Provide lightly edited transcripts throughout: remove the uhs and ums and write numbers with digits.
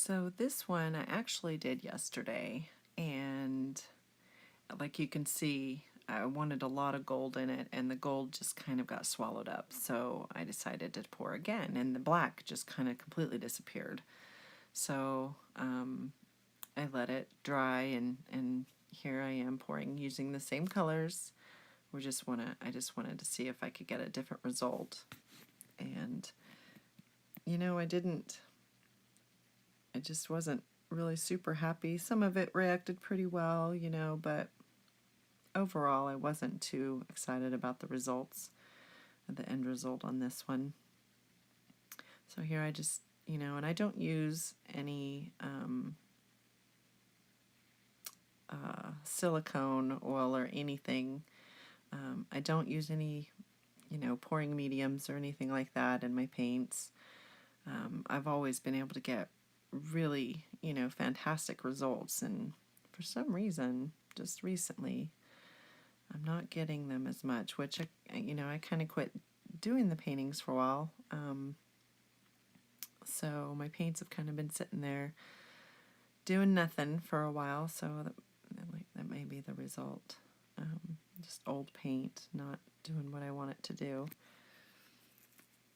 So this one I actually did yesterday, and like you can see, I wanted a lot of gold in it, and the gold just kind of got swallowed up. So I decided to pour again, and the black just kind of completely disappeared. So I let it dry, and here I am pouring using the same colors. I just wanted to see if I could get a different result, and I just wasn't really super happy. Some of it reacted pretty well, but overall I wasn't too excited about the results, the end result on this one. So here I just, and I don't use any silicone oil or anything. I don't use any, pouring mediums or anything like that in my paints. I've always been able to get really, fantastic results, and for some reason, just recently, I'm not getting them as much, which, I kind of quit doing the paintings for a while. So my paints have kind of been sitting there doing nothing for a while, so that may be the result. Just old paint, not doing what I want it to do.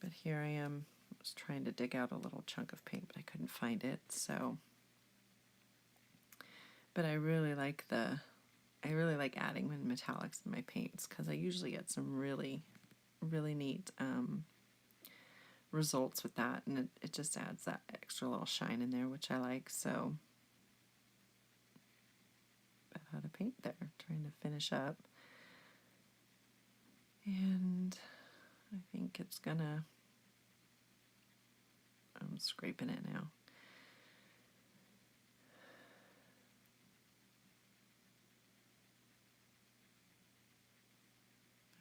But here I am. I was trying to dig out a little chunk of paint, but I couldn't find it. So, but I really like adding in metallics in my paints, because I usually get some really, really neat results with that, and it just adds that extra little shine in there, which I like. So, out of paint there, trying to finish up, and I think it's gonna. I'm scraping it now.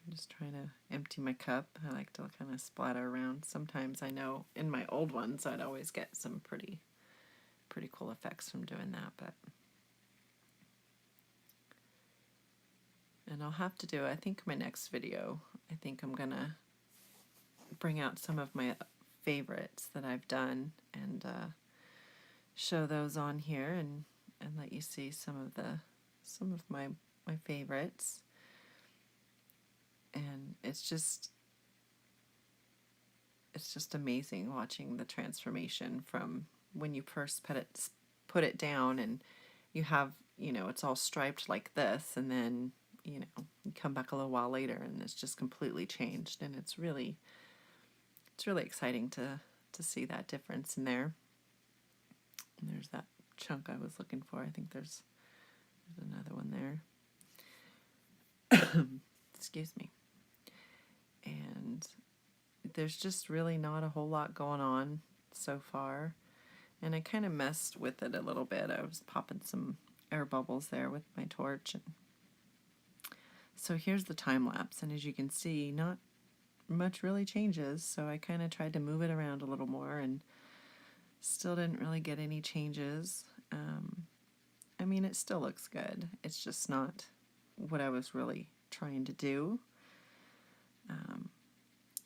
I'm just trying to empty my cup. I like to kind of splatter around. Sometimes I know in my old ones I'd always get some pretty cool effects from doing that, but and I'll have to do, I think my next video, I think I'm gonna bring out some of my favorites that I've done and show those on here, and let you see some of my favorites. And it's just amazing watching the transformation from when you first put it down, and you have, it's all striped like this, and then you come back a little while later and it's just completely changed, and it's really exciting to see that difference in there. And there's that chunk I was looking for. I think there's another one there. Excuse me. And there's just really not a whole lot going on so far. And I kind of messed with it a little bit. I was popping some air bubbles there with my torch. And so here's the time lapse, and as you can see, not much really changes. So I kind of tried to move it around a little more, and still didn't really get any changes. I mean, it still looks good. It's just not what I was really trying to do.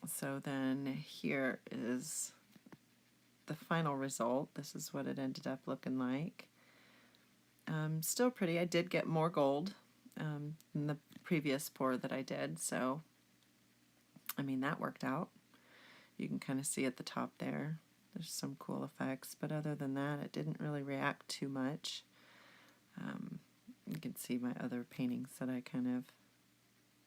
So then here is the final result. This is what it ended up looking like. Still pretty. I did get more gold than the previous pour that I did, so I mean, that worked out. You can kind of see at the top there, there's some cool effects, but other than that, it didn't really react too much. You can see my other paintings that I kind of